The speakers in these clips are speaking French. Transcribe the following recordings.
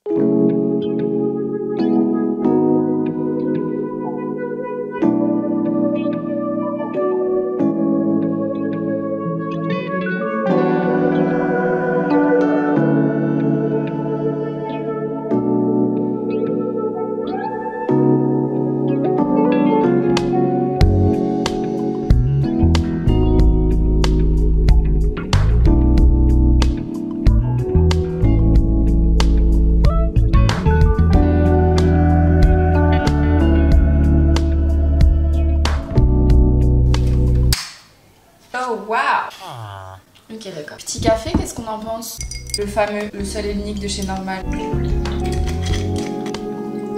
Oh waouh. Ok d'accord. Petit café, qu'est-ce qu'on en pense? Le fameux, le seul et l'unique de chez Normal.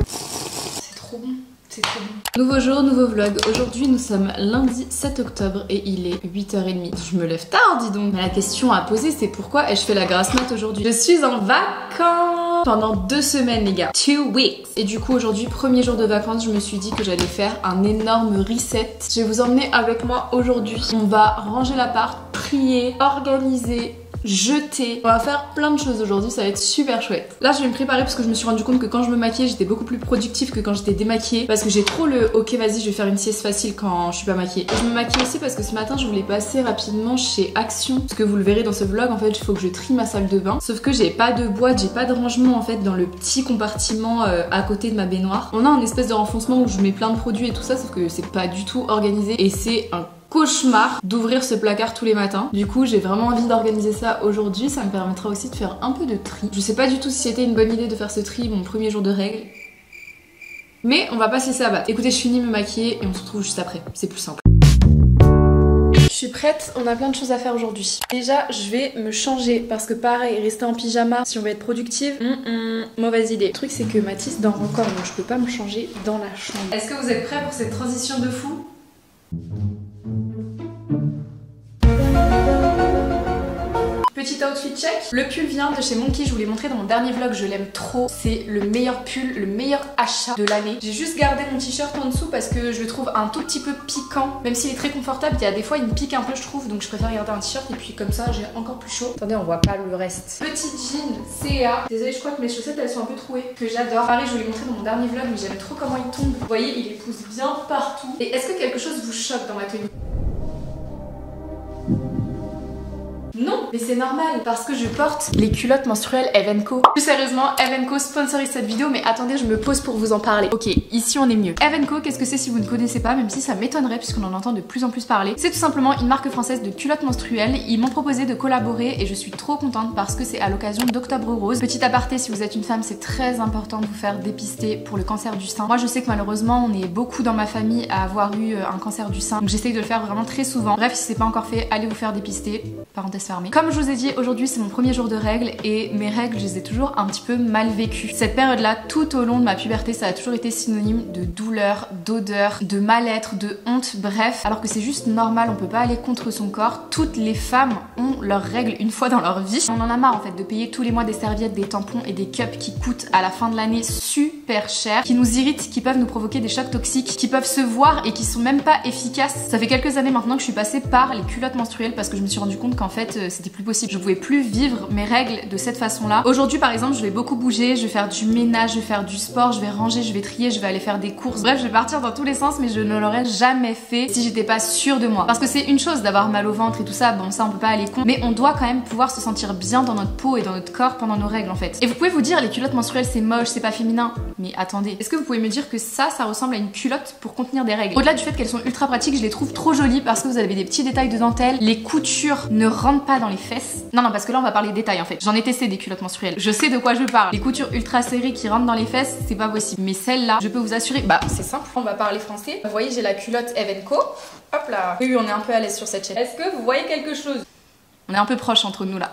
C'est trop bon. C'est trop bon. Nouveau jour, nouveau vlog. Aujourd'hui nous sommes lundi 7 octobre et il est 8h30. Je me lève tard dis donc. Mais la question à poser c'est pourquoi ai-je fait la grasse mat aujourd'hui? Je suis en vacances pendant 2 semaines les gars. 2 weeks. Et du coup aujourd'hui, premier jour de vacances, je me suis dit que j'allais faire un énorme reset. Je vais vous emmener avec moi aujourd'hui. On va ranger l'appart, trier, organiser, jeter. On va faire plein de choses aujourd'hui, ça va être super chouette. Là je vais me préparer parce que je me suis rendu compte que quand je me maquillais j'étais beaucoup plus productive que quand j'étais démaquillée, parce que j'ai trop le ok vas-y je vais faire une sieste facile quand je suis pas maquillée. Et je me maquille aussi parce que ce matin je voulais passer rapidement chez Action, parce que vous le verrez dans ce vlog en fait il faut que je trie ma salle de bain, sauf que j'ai pas de boîte, j'ai pas de rangement en fait dans le petit compartiment à côté de ma baignoire. On a un espèce de renfoncement où je mets plein de produits et tout ça, sauf que c'est pas du tout organisé et c'est un cauchemar d'ouvrir ce placard tous les matins. Du coup j'ai vraiment envie d'organiser ça aujourd'hui, ça me permettra aussi de faire un peu de tri. Je sais pas du tout si c'était une bonne idée de faire ce tri mon premier jour de règles, mais on va pas se laisser abattre. Écoutez, je finis de me maquiller et on se retrouve juste après, c'est plus simple. Je suis prête, on a plein de choses à faire aujourd'hui. Déjà je vais me changer parce que pareil, rester en pyjama si on veut être productive, mauvaise idée. Le truc c'est que Mathis dort encore donc je peux pas me changer dans la chambre. Est-ce que vous êtes prêts pour cette transition de fou? Petit outfit check. Le pull vient de chez Monkey, je vous l'ai montré dans mon dernier vlog, je l'aime trop. C'est le meilleur pull, le meilleur achat de l'année. J'ai juste gardé mon t-shirt en dessous parce que je le trouve un tout petit peu piquant. Même s'il est très confortable, il y a des fois il me pique un peu je trouve, donc je préfère garder un t-shirt et puis comme ça j'ai encore plus chaud. Attendez, on voit pas le reste. Petit jean CA. Désolée, je crois que mes chaussettes elles sont un peu trouées, que j'adore. Pareil, je vous l'ai montré dans mon dernier vlog, mais j'aime trop comment il tombe. Vous voyez, il les pousse bien partout. Et est-ce que quelque chose vous choque dans ma tenue? Non, mais c'est normal parce que je porte les culottes menstruelles Eve & Co. Plus sérieusement, Eve & Co sponsorise cette vidéo, mais attendez, je me pose pour vous en parler. Ok, ici on est mieux. Eve & Co, qu'est-ce que c'est si vous ne connaissez pas, même si ça m'étonnerait puisqu'on en entend de plus en plus parler. C'est tout simplement une marque française de culottes menstruelles. Ils m'ont proposé de collaborer et je suis trop contente parce que c'est à l'occasion d'Octobre Rose. Petit aparté, si vous êtes une femme, c'est très important de vous faire dépister pour le cancer du sein. Moi je sais que malheureusement on est beaucoup dans ma famille à avoir eu un cancer du sein, donc j'essaye de le faire vraiment très souvent. Bref, si c'est pas encore fait, allez vous faire dépister. Parenthèse fermée. Comme je vous ai dit, aujourd'hui c'est mon premier jour de règles et mes règles je les ai toujours un petit peu mal vécues. Cette période là, tout au long de ma puberté, ça a toujours été synonyme de douleur, d'odeur, de mal-être, de honte, bref. Alors que c'est juste normal, on peut pas aller contre son corps. Toutes les femmes ont leurs règles une fois dans leur vie. On en a marre en fait de payer tous les mois des serviettes, des tampons et des cups qui coûtent à la fin de l'année super cher, qui nous irritent, qui peuvent nous provoquer des chocs toxiques, qui peuvent se voir et qui sont même pas efficaces. Ça fait quelques années maintenant que je suis passée par les culottes menstruelles parce que je me suis rendu compte qu'en fait c'était plus possible. Je pouvais plus vivre mes règles de cette façon là. Aujourd'hui par exemple je vais beaucoup bouger, je vais faire du ménage, je vais faire du sport, je vais ranger, je vais trier, je vais aller faire des courses. Bref, je vais partir dans tous les sens, mais je ne l'aurais jamais fait si j'étais pas sûre de moi. Parce que c'est une chose d'avoir mal au ventre et tout ça, bon ça on peut pas aller contre, mais on doit quand même pouvoir se sentir bien dans notre peau et dans notre corps pendant nos règles en fait. Et vous pouvez vous dire les culottes menstruelles c'est moche, c'est pas féminin, mais attendez, est-ce que vous pouvez me dire que ça ressemble à une culotte pour contenir des règles? Au-delà du fait qu'elles sont ultra pratiques, je les trouve trop jolies parce que vous avez des petits détails de dentelle, les coutures ne rentrent pas dans les fesses. Non, parce que là on va parler détails en fait. J'en ai testé des culottes menstruelles, je sais de quoi je parle. Les coutures ultra serrées qui rentrent dans les fesses, c'est pas possible. Mais celle-là, je peux vous assurer, bah c'est simple, on va parler français. Vous voyez, j'ai la culotte Eve & Co. Hop là. Oui, on est un peu à l'aise sur cette chaîne. Est-ce que vous voyez quelque chose? On est un peu proches entre nous là.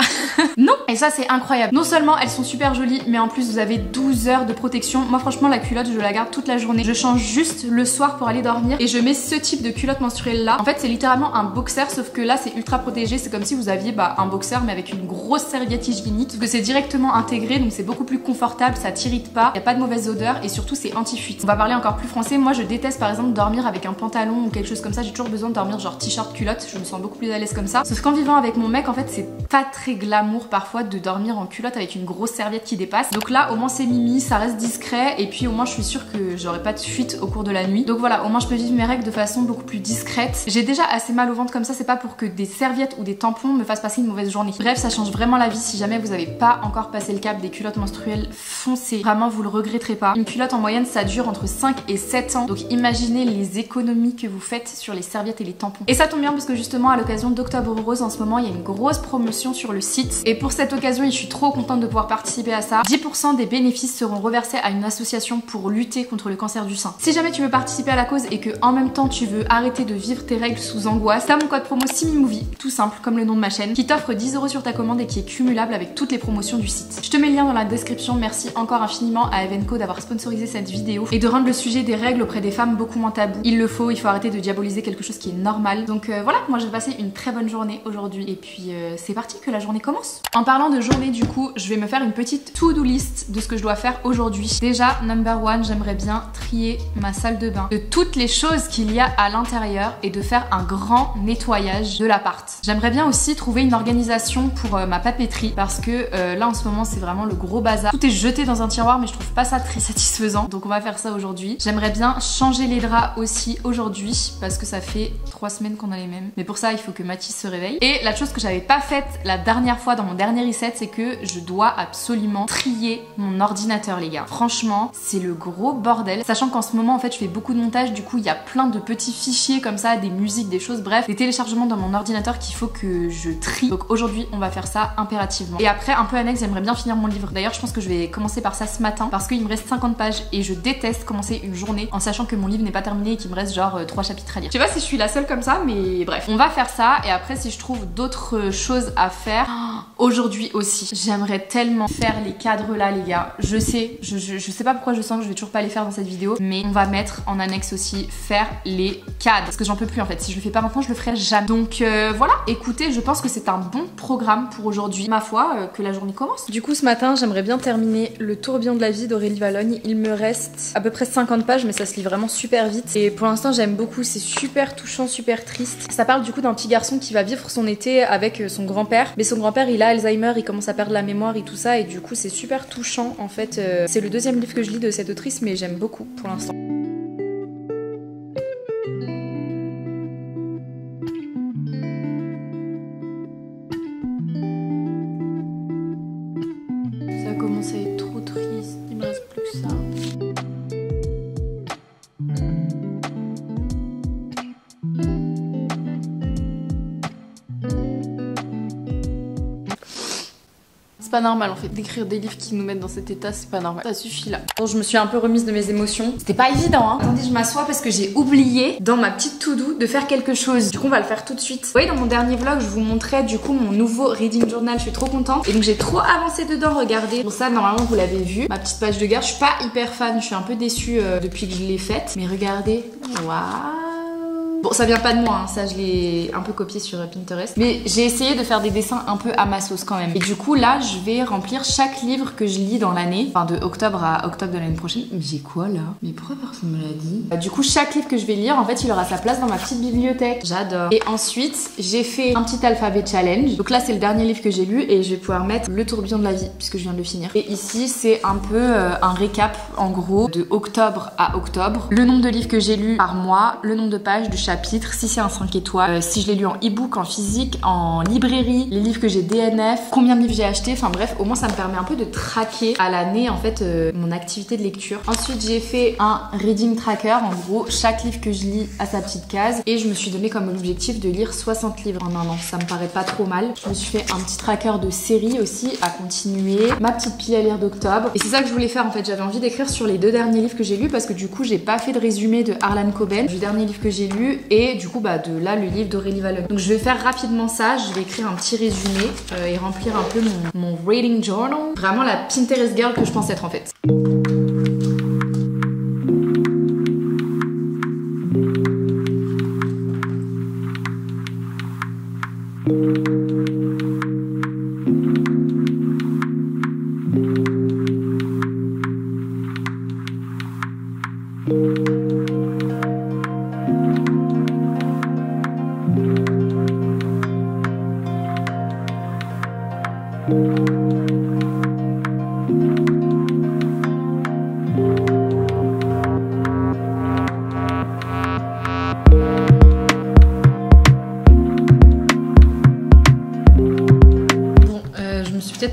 Non. Et ça c'est incroyable. Non seulement elles sont super jolies, mais en plus vous avez 12 heures de protection. Moi franchement la culotte je la garde toute la journée. Je change juste le soir pour aller dormir et je mets ce type de culotte menstruelle là. En fait c'est littéralement un boxer, sauf que là c'est ultra protégé. C'est comme si vous aviez un boxer mais avec une grosse serviette hygiénique. Parce que c'est directement intégré, donc c'est beaucoup plus confortable, ça t'irrite pas, y a pas de mauvaise odeur et surtout c'est anti-fuite. On va parler encore plus français. Moi je déteste par exemple dormir avec un pantalon ou quelque chose comme ça. J'ai toujours besoin de dormir genre t-shirt culotte. Je me sens beaucoup plus à l'aise comme ça. Sauf qu'en vivant avec mon mec, qu'en fait c'est pas très glamour parfois de dormir en culotte avec une grosse serviette qui dépasse. Donc là au moins c'est mimi, ça reste discret et puis au moins je suis sûre que j'aurai pas de fuite au cours de la nuit. Donc voilà, au moins je peux vivre mes règles de façon beaucoup plus discrète. J'ai déjà assez mal au ventre comme ça, c'est pas pour que des serviettes ou des tampons me fassent passer une mauvaise journée. Bref, ça change vraiment la vie. Si jamais vous avez pas encore passé le cap des culottes menstruelles, foncez. Vraiment, vous le regretterez pas. Une culotte en moyenne, ça dure entre 5 et 7 ans. Donc imaginez les économies que vous faites sur les serviettes et les tampons. Et ça tombe bien parce que justement à l'occasion d'Octobre Rose en ce moment, il y a une grosse promotion sur le site. Et pour cette occasion, je suis trop contente de pouvoir participer à ça. 10% des bénéfices seront reversés à une association pour lutter contre le cancer du sein. Si jamais tu veux participer à la cause et que en même temps tu veux arrêter de vivre tes règles sous angoisse, t'as mon code promo SimiMovie, tout simple comme le nom de ma chaîne, qui t'offre 10 € sur ta commande et qui est cumulable avec toutes les promotions du site. Je te mets le lien dans la description. Merci encore infiniment à Evenco d'avoir sponsorisé cette vidéo et de rendre le sujet des règles auprès des femmes beaucoup moins tabou. Il faut arrêter de diaboliser quelque chose qui est normal. Donc voilà, moi je vais passer une très bonne journée aujourd'hui et puis c'est parti que la journée commence. En parlant de journée du coup, je vais me faire une petite to-do list de ce que je dois faire aujourd'hui. Déjà, number one, j'aimerais bien trier ma salle de bain de toutes les choses qu'il y a à l'intérieur et de faire un grand nettoyage de l'appart. J'aimerais bien aussi trouver une organisation pour ma papeterie parce que là en ce moment c'est vraiment le gros bazar. Tout est jeté dans un tiroir mais je trouve pas ça très satisfaisant, donc on va faire ça aujourd'hui. J'aimerais bien changer les draps aussi aujourd'hui parce que ça fait 3 semaines qu'on a les mêmes, mais pour ça il faut que Mathis se réveille. Et la chose que j'avais pas faite la dernière fois dans mon dernier reset, c'est que je dois absolument trier mon ordinateur les gars. Franchement c'est le gros bordel, sachant qu'en ce moment en fait je fais beaucoup de montage, du coup il y a plein de petits fichiers comme ça, des musiques, des choses, bref, des téléchargements dans mon ordinateur qu'il faut que je trie. Donc aujourd'hui on va faire ça impérativement. Et après un peu annexe, j'aimerais bien finir mon livre. D'ailleurs je pense que je vais commencer par ça ce matin parce qu'il me reste 50 pages et je déteste commencer une journée en sachant que mon livre n'est pas terminé et qu'il me reste genre 3 chapitres à lire. Je sais pas si je suis la seule comme ça, mais bref, on va faire ça. Et après si je trouve d'autres choses à faire aujourd'hui aussi, j'aimerais tellement faire les cadres là les gars. Je sais pas pourquoi je sens que je vais toujours pas les faire dans cette vidéo, mais on va mettre en annexe aussi faire les cadres parce que j'en peux plus en fait. Si je le fais pas maintenant, je le ferai jamais. Donc voilà, écoutez, je pense que c'est un bon programme pour aujourd'hui. Ma foi, que la journée commence. Du coup ce matin j'aimerais bien terminer le tourbillon de la vie d'Aurélie Valogne. Il me reste à peu près 50 pages mais ça se lit vraiment super vite et pour l'instant j'aime beaucoup, c'est super touchant, super triste. Ça parle du coup d'un petit garçon qui va vivre son été avec son grand-père, mais son grand-père il a Alzheimer, il commence à perdre la mémoire et tout ça et du coup c'est super touchant en fait. C'est le deuxième livre que je lis de cette autrice mais j'aime beaucoup pour l'instant. Ça commence à être trop triste, il me reste plus que ça. C'est pas normal en fait d'écrire des livres qui nous mettent dans cet état, c'est pas normal. Ça suffit là. Bon, je me suis un peu remise de mes émotions. C'était pas évident hein. Attendez, je m'assois parce que j'ai oublié dans ma petite to-do de faire quelque chose. Du coup, on va le faire tout de suite. Vous voyez, dans mon dernier vlog, je vous montrais du coup mon nouveau reading journal. Je suis trop contente. Et donc j'ai trop avancé dedans, regardez. Pour ça, normalement, vous l'avez vu. Ma petite page de garde. Je suis pas hyper fan, je suis un peu déçue depuis que je l'ai faite. Mais regardez. Waouh! Bon, ça vient pas de moi, hein, ça je l'ai un peu copié sur Pinterest. Mais j'ai essayé de faire des dessins un peu à ma sauce quand même. Et du coup, là, je vais remplir chaque livre que je lis dans l'année. Enfin, de octobre à octobre de l'année prochaine. Mais j'ai quoi là? Mais pourquoi personne me l'a dit? Du coup, chaque livre que je vais lire, en fait, il aura sa place dans ma petite bibliothèque. J'adore. Et ensuite, j'ai fait un petit alphabet challenge. Donc là, c'est le dernier livre que j'ai lu et je vais pouvoir mettre le tourbillon de la vie puisque je viens de le finir. Et ici, c'est un peu un récap en gros de octobre à octobre. Le nombre de livres que j'ai lus par mois, le nombre de pages du chapitre, si c'est un 5 étoiles, si je l'ai lu en e-book, en physique, en librairie, les livres que j'ai DNF, combien de livres j'ai acheté, enfin bref, au moins ça me permet un peu de traquer à l'année en fait mon activité de lecture. Ensuite j'ai fait un reading tracker, en gros chaque livre que je lis a sa petite case et je me suis donné comme objectif de lire 60 livres en un an, ça me paraît pas trop mal. Je me suis fait un petit tracker de séries aussi à continuer, ma petite pile à lire d'octobre et c'est ça que je voulais faire en fait, j'avais envie d'écrire sur les 2 derniers livres que j'ai lus parce que du coup j'ai pas fait de résumé de Harlan Coben, du dernier livre que j'ai lu et du coup bah de là le livre d'Aurélie Valogne. Donc je vais faire rapidement ça, je vais écrire un petit résumé et remplir un peu mon reading journal. Vraiment la Pinterest girl que je pense être en fait.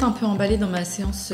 peut-être un peu emballée dans ma séance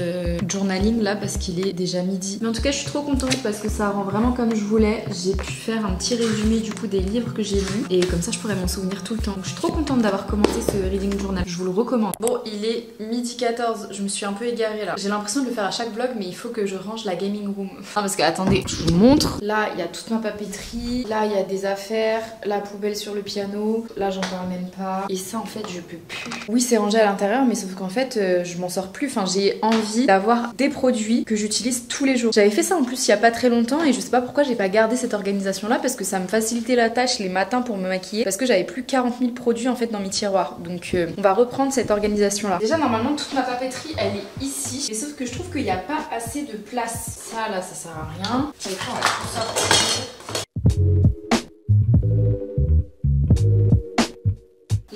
journaling là parce qu'il est déjà midi. Mais en tout cas je suis trop contente parce que ça rend vraiment comme je voulais. J'ai pu faire un petit résumé du coup des livres que j'ai lus et comme ça je pourrais m'en souvenir tout le temps. Donc je suis trop contente d'avoir commencé ce reading journal. Je vous le recommande. Bon, il est midi 14. Je me suis un peu égarée là. J'ai l'impression de le faire à chaque vlog mais il faut que je range la gaming room. Ah parce que attendez, je vous montre. Là il y a toute ma papeterie. Là il y a des affaires. La poubelle sur le piano. Là j'en parle même pas. Et ça en fait je peux plus. Oui c'est rangé à l'intérieur mais sauf qu'en fait je m'en sors plus. Enfin j'ai envie d'avoir des produits que j'utilise tous les jours. J'avais fait ça en plus il y a pas très longtemps et je sais pas pourquoi j'ai pas gardé cette organisation là parce que ça me facilitait la tâche les matins pour me maquiller parce que j'avais plus 40 000 produits en fait dans mes tiroirs. Donc on va reprendre cette organisation là. Déjà normalement toute ma papeterie elle est ici. Et sauf que je trouve qu'il n'y a pas assez de place. Ça là ça sert à rien. Ça, on va tout ça.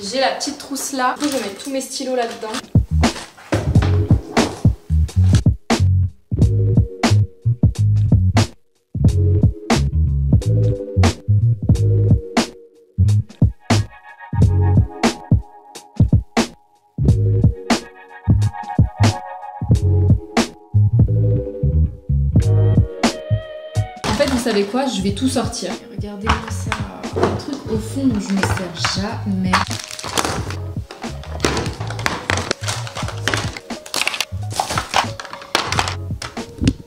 J'ai la petite trousse là. Du coup, je vais mettre tous mes stylos là-dedans. En fait, vous savez quoi? Je vais tout sortir. Regardez-moi ça. Un truc au fond dont je me sers jamais.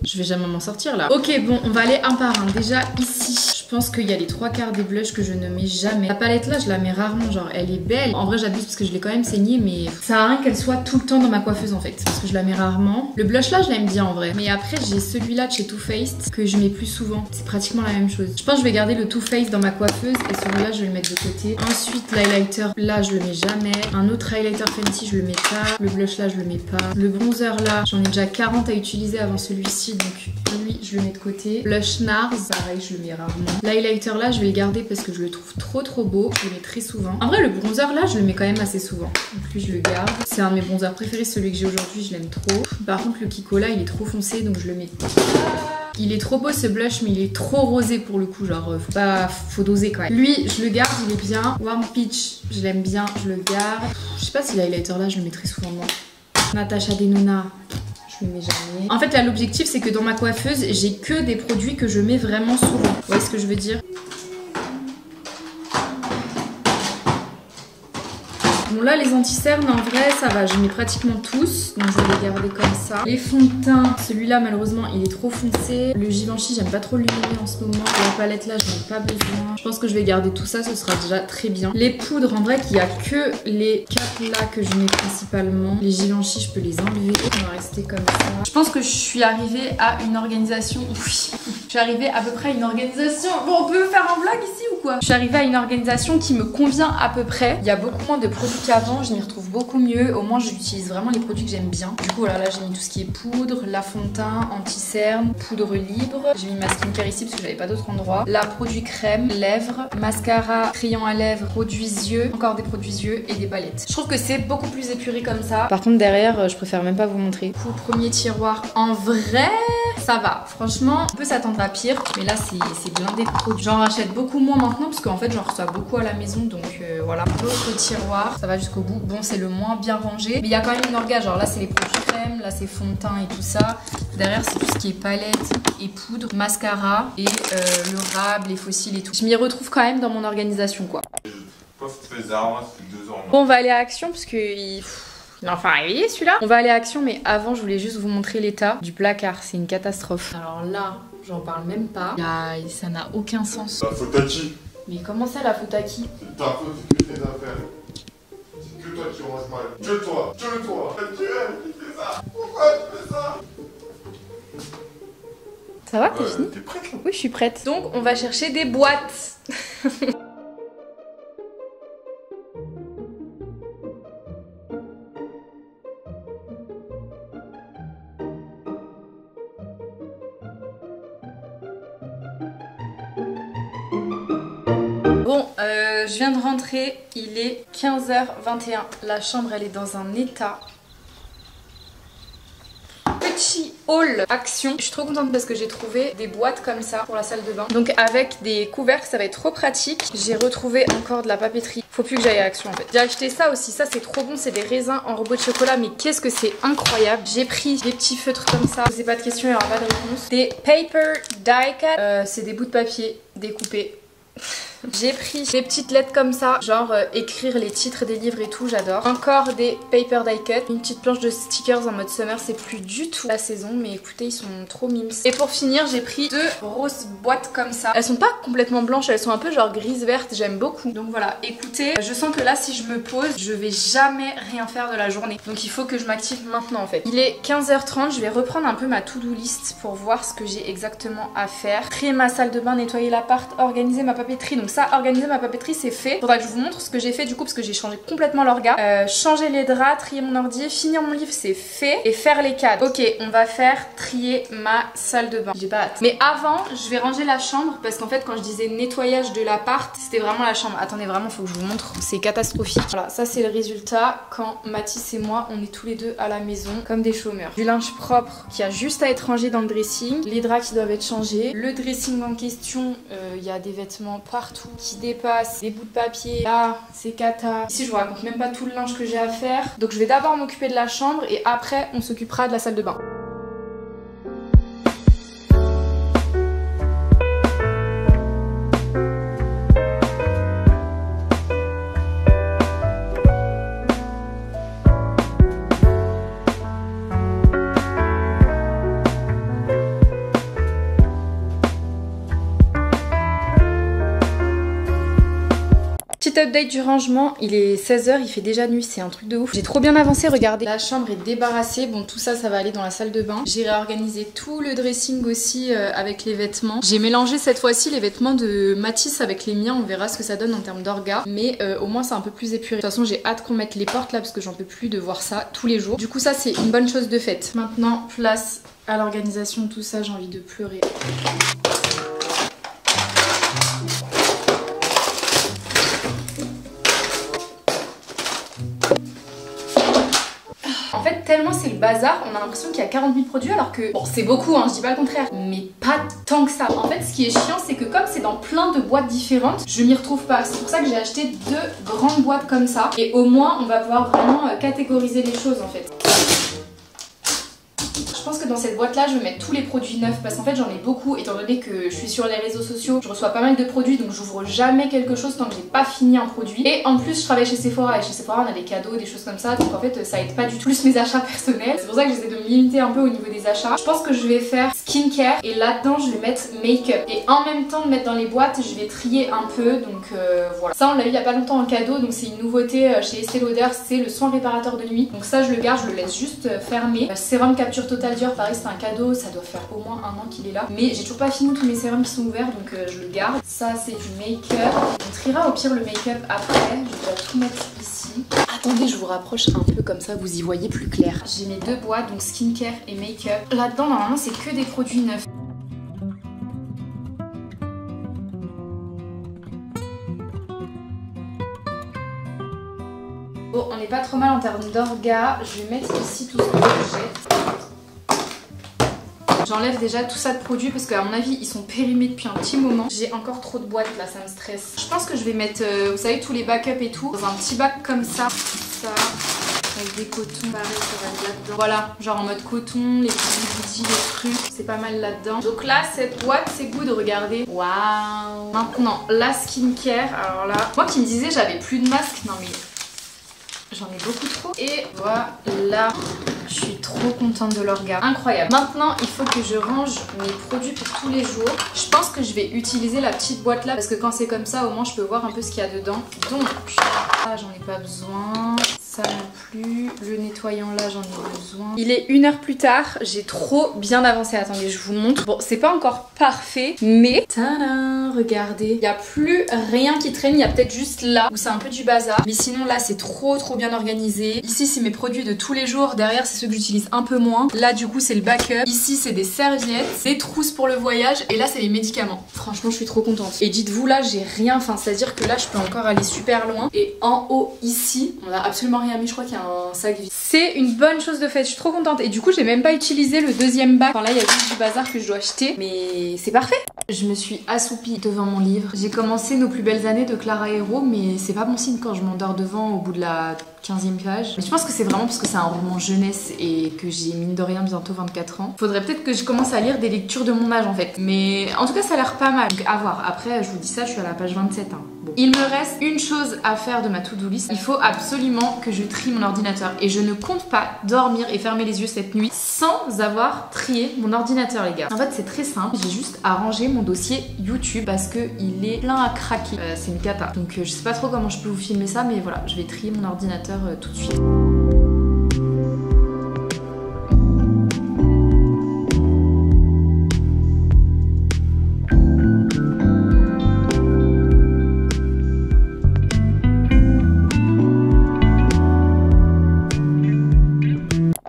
Je vais jamais m'en sortir là. Ok bon on va aller un par un. Déjà ici je pense qu'il y a les 3/4 des blushs que je ne mets jamais. La palette là je la mets rarement, genre elle est belle. En vrai j'abuse parce que je l'ai quand même saignée mais ça sert à rien qu'elle soit tout le temps dans ma coiffeuse en fait. Parce que je la mets rarement. Le blush là je l'aime bien en vrai. Mais après j'ai celui-là de chez Too Faced que je mets plus souvent. C'est pratiquement la même chose. Je pense que je vais garder le Too Faced dans ma coiffeuse et celui-là je vais le mettre de côté. Ensuite l'highlighter là je le mets jamais. Un autre highlighter Fenty je le mets pas. Le blush là je le mets pas. Le bronzer là j'en ai déjà 40 à utiliser avant celui-ci donc lui je le mets de côté. Blush NARS pareil je le mets rarement. L'highlighter là je vais le garder parce que je le trouve trop beau. Je le mets très souvent. En vrai le bronzer là je le mets quand même assez souvent. Donc lui je le garde. C'est un de mes bronzers préférés, celui que j'ai aujourd'hui, je l'aime trop. Par contre le Kiko là il est trop foncé donc je le mets pas. Il est trop beau ce blush mais il est trop rosé pour le coup, genre faut doser quand même. Lui je le garde, il est bien. Warm Peach je l'aime bien, je le garde. Je sais pas si l'highlighter là je le mets très souvent moi. Natasha Denona je le mets jamais. En fait là l'objectif c'est que dans ma coiffeuse j'ai que des produits que je mets vraiment souvent. Vous voyez ce que je veux dire? Bon là les anti-cernes en vrai ça va, je mets pratiquement tous, donc je vais les garder comme ça. Les fonds de teint, celui-là malheureusement il est trop foncé. Le Givenchy j'aime pas trop l'illuminer en ce moment. La palette là je n'en ai pas besoin. Je pense que je vais garder tout ça, ce sera déjà très bien. Les poudres en vrai qu'il y a que les 4 là que je mets principalement. Les Givenchy je peux les enlever, on va rester comme ça. Je pense que je suis arrivée à une organisation, oui. Je suis arrivée à peu près à une organisation. Bon on peut faire un vlog ici ou quoi? Je suis arrivée à une organisation qui me convient à peu près. Il y a beaucoup moins de produits qu'avant, je m'y retrouve beaucoup mieux. Au moins j'utilise vraiment les produits que j'aime bien. Du coup voilà, là j'ai mis tout ce qui est poudre, la fond de teint, anti-cerne, poudre libre. J'ai mis ma skincare ici parce que j'avais pas d'autre endroit. Là produit crème, lèvres, mascara, crayon à lèvres, produits yeux, encore des produits yeux et des palettes. Je trouve que c'est beaucoup plus épuré comme ça. Par contre derrière je préfère même pas vous montrer. Du coup premier tiroir, en vrai ça va. Franchement on peut s'attendre à pire. Mais là c'est blindé de produits. J'en rachète beaucoup moins maintenant parce qu'en fait j'en reçois beaucoup à la maison. Donc voilà. L'autre tiroir, ça va jusqu'au bout. Bon c'est le moins bien rangé. Mais il y a quand même une orga. Genre là c'est les produits crème, là c'est fond de teint et tout ça. Derrière c'est tout ce qui est palette et poudre, mascara et le rab, les fossiles et tout. Je m'y retrouve quand même dans mon organisation quoi. Bon on va aller à Action parce que il est enfin arrivé celui-là. On va aller à Action mais avant je voulais juste vous montrer l'état du placard. C'est une catastrophe. Alors là j'en parle même pas. Ça n'a aucun sens. La faute à qui? Mais comment ça la faute à qui? C'est ta faute, c'est que tes affaires. C'est que toi qui ranges mal. Que toi. Tu fais ça. Pourquoi tu fais ça? Ça va, t'es fini? T'es prête là? Oui je suis prête. Donc on va chercher des boîtes. Bon, je viens de rentrer, il est 15h21. La chambre, elle est dans un état. Petit haul Action. Je suis trop contente parce que j'ai trouvé des boîtes comme ça pour la salle de bain. Donc avec des couvercles, ça va être trop pratique. J'ai retrouvé encore de la papeterie. Faut plus que j'aille à Action en fait. J'ai acheté ça aussi, ça c'est trop bon, c'est des raisins en robot de chocolat, mais qu'est-ce que c'est incroyable. J'ai pris des petits feutres comme ça. Je sais pas de questions, il n'y aura pas de réponse. Des paper die cut, c'est des bouts de papier découpés. J'ai pris des petites lettres comme ça, genre écrire les titres des livres et tout, j'adore. Encore des paper die cut, une petite planche de stickers en mode summer, c'est plus du tout la saison, mais écoutez, ils sont trop mimes. Et pour finir, j'ai pris 2 grosses boîtes comme ça. Elles sont pas complètement blanches, elles sont un peu genre grise-verte, j'aime beaucoup. Donc voilà, écoutez, je sens que là, si je me pose, je vais jamais rien faire de la journée. Donc il faut que je m'active maintenant en fait. Il est 15h30, je vais reprendre un peu ma to-do list pour voir ce que j'ai exactement à faire. Créer ma salle de bain, nettoyer l'appart, organiser ma papeterie. Donc ça, organiser ma papeterie, c'est fait. Faudra que je vous montre ce que j'ai fait du coup parce que j'ai changé complètement l'orga. Changer les draps, trier mon ordi, finir mon livre, c'est fait. Et faire les cadres. Ok, on va faire trier ma salle de bain. J'ai pas hâte. Mais avant, je vais ranger la chambre parce qu'en fait, quand je disais nettoyage de l'appart, c'était vraiment la chambre. Attendez, vraiment, faut que je vous montre. C'est catastrophique. Voilà, ça c'est le résultat quand Mathis et moi, on est tous les deux à la maison comme des chômeurs. Du linge propre qui a juste à être rangé dans le dressing. Les draps qui doivent être changés. Le dressing en question, il y a des vêtements partout qui dépassent, des bouts de papier, là c'est cata. Ici je vous raconte même pas tout le linge que j'ai à faire. Donc je vais d'abord m'occuper de la chambre et après on s'occupera de la salle de bain. Petit update du rangement, il est 16h, il fait déjà nuit, c'est un truc de ouf. J'ai trop bien avancé, regardez. La chambre est débarrassée, bon tout ça, ça va aller dans la salle de bain. J'ai réorganisé tout le dressing aussi avec les vêtements. J'ai mélangé cette fois-ci les vêtements de Mathis avec les miens, on verra ce que ça donne en termes d'orga. Mais au moins c'est un peu plus épuré. De toute façon j'ai hâte qu'on mette les portes là parce que j'en peux plus de voir ça tous les jours. Du coup ça c'est une bonne chose de faite. Maintenant place à l'organisation de tout ça, j'ai envie de pleurer. En fait, tellement c'est le bazar, on a l'impression qu'il y a 40 000 produits alors que, bon, c'est beaucoup, hein, je dis pas le contraire, mais pas tant que ça. En fait, ce qui est chiant, c'est que comme c'est dans plein de boîtes différentes, je m'y retrouve pas. C'est pour ça que j'ai acheté 2 grandes boîtes comme ça. Et au moins, on va pouvoir vraiment catégoriser les choses en fait. Je pense que dans cette boîte là je vais mettre tous les produits neufs parce qu'en fait j'en ai beaucoup étant donné que je suis sur les réseaux sociaux, je reçois pas mal de produits donc j'ouvre jamais quelque chose tant que j'ai pas fini un produit. Et en plus je travaille chez Sephora et chez Sephora on a des cadeaux, des choses comme ça, donc en fait ça aide pas du tout plus mes achats personnels. C'est pour ça que j'essaie de me limiter un peu au niveau des achats. Je pense que je vais faire skincare et là-dedans je vais mettre make-up. Et en même temps de mettre dans les boîtes je vais trier un peu, donc voilà. Ça on l'a eu il y a pas longtemps en cadeau, donc c'est une nouveauté chez Estée Lauder, c'est le soin réparateur de nuit. Donc ça je le garde, je le laisse juste fermer. Sérum capture totale Dior, pareil c'est un cadeau, ça doit faire au moins 1 an qu'il est là. Mais j'ai toujours pas fini tous mes sérums qui sont ouverts, donc je le garde. Ça c'est du make-up. On triera au pire le make-up après, je dois tout mettre ici. Attendez, je vous rapproche un peu comme ça, vous y voyez plus clair. J'ai mes 2 boîtes, donc skincare et make-up. Là-dedans normalement c'est que des produits neufs. Bon, on n'est pas trop mal en termes d'orga. Je vais mettre ici tout ce que j'ai. J'enlève déjà tout ça de produits parce qu'à mon avis ils sont périmés depuis un petit moment. J'ai encore trop de boîtes là, ça me stresse. Je pense que je vais mettre, vous savez, tous les backups et tout dans un petit bac comme ça. Ça, avec des cotons, pareil, ça va là-dedans. Voilà, genre en mode coton, les petits goodies, les trucs, c'est pas mal là-dedans. Donc là, cette boîte, c'est good, regardez. Waouh. Maintenant, la skincare, alors là, moi qui me disais j'avais plus de masque, non mais j'en ai beaucoup trop. Et voilà, je suis trop contente de l'orga. Incroyable. Maintenant, il faut que je range mes produits pour tous les jours. Je pense que je vais utiliser la petite boîte là parce que quand c'est comme ça, au moins je peux voir un peu ce qu'il y a dedans. Donc, ça, j'en ai pas besoin. Ça non plus. Le nettoyant là, j'en ai besoin. Il est 1 heure plus tard. J'ai trop bien avancé. Attendez, je vous montre. Bon, c'est pas encore parfait, mais tadam, regardez. Il n'y a plus rien qui traîne. Il y a peut-être juste là où c'est un peu du bazar. Mais sinon, là, c'est trop bien organisé. Ici, c'est mes produits de tous les jours. Derrière, c'est ceux que j'utilise un peu moins. Là, du coup, c'est le backup. Ici, c'est des serviettes, des trousses pour le voyage. Et là, c'est les médicaments. Franchement, je suis trop contente. Et dites-vous, là, j'ai rien. Enfin, c'est-à-dire que là, je peux encore aller super loin. Et en haut, ici, on a absolument rien rien mis, je crois qu'il y a un sac vide. C'est une bonne chose de fait, je suis trop contente. Et du coup j'ai même pas utilisé le deuxième bac. Enfin là il y a juste du bazar que je dois acheter, mais c'est parfait. Je me suis assoupie devant mon livre. J'ai commencé Nos plus belles années de Clara Hérault, mais c'est pas bon signe quand je m'endors devant au bout de la 15e page. Mais je pense que c'est vraiment parce que c'est un roman jeunesse et que j'ai mine de rien bientôt 24 ans. Faudrait peut-être que je commence à lire des lectures de mon âge en fait. Mais en tout cas ça a l'air pas mal. Donc à voir. Après je vous dis ça, je suis à la page 27. Hein. Bon. Il me reste une chose à faire de ma to-do list. Il faut absolument que je trie mon ordinateur. Et je ne compte pas dormir et fermer les yeux cette nuit sans avoir trié mon ordinateur les gars. En fait c'est très simple. J'ai juste à ranger mon dossier YouTube parce que il est plein à craquer. C'est une cata. Donc je sais pas trop comment je peux vous filmer ça, mais voilà, je vais trier mon ordinateur tout de suite.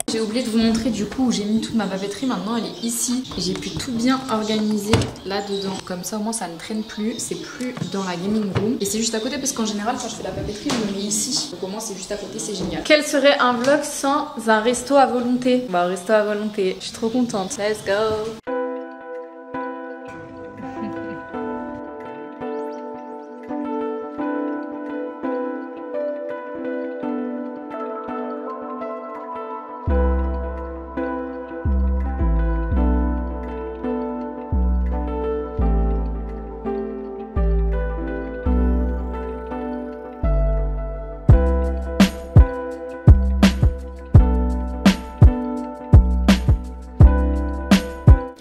J'ai oublié de vous montrer du coup où j'ai mis toute ma papeterie. Maintenant elle est ici. J'ai pu tout bien organiser là-dedans. Comme ça au moins ça ne traîne plus. C'est plus dans la gaming room. Et c'est juste à côté parce qu'en général quand je fais la papeterie je me mets ici. Donc au moins c'est juste à côté, c'est génial. Quel serait un vlog sans un resto à volonté? Bah resto à volonté. Je suis trop contente. Let's go!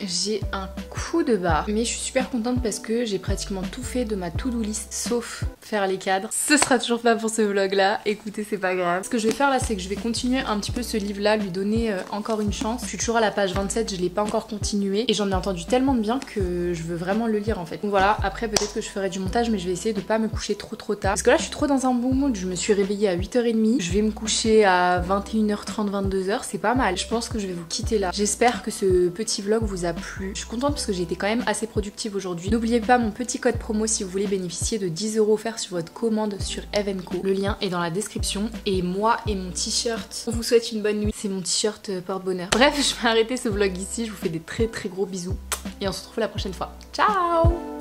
J'ai un coup de barre, mais je suis super contente parce que j'ai pratiquement tout fait de ma to-do list sauf faire les cadres. Ce sera toujours pas pour ce vlog là, écoutez c'est pas grave. Ce que je vais faire là c'est que je vais continuer un petit peu ce livre là, lui donner encore une chance. Je suis toujours à la page 27, je l'ai pas encore continué et j'en ai entendu tellement de bien que je veux vraiment le lire en fait. Donc voilà, après peut-être que je ferai du montage mais je vais essayer de pas me coucher trop tard. Parce que là je suis trop dans un bon mood, je me suis réveillée à 8h30, je vais me coucher à 21h30, 22h, c'est pas mal. Je pense que je vais vous quitter là. J'espère que ce petit vlog vous a plu. Je suis contente parce que j'ai été quand même assez productive aujourd'hui. N'oubliez pas mon petit code promo si vous voulez bénéficier de 10 € offerts sur votre commande sur Evenco. Le lien est dans la description. Et moi et mon t-shirt, on vous souhaite une bonne nuit. C'est mon t-shirt porte-bonheur. Bref, je vais arrêter ce vlog ici. Je vous fais des très gros bisous. Et on se retrouve la prochaine fois. Ciao!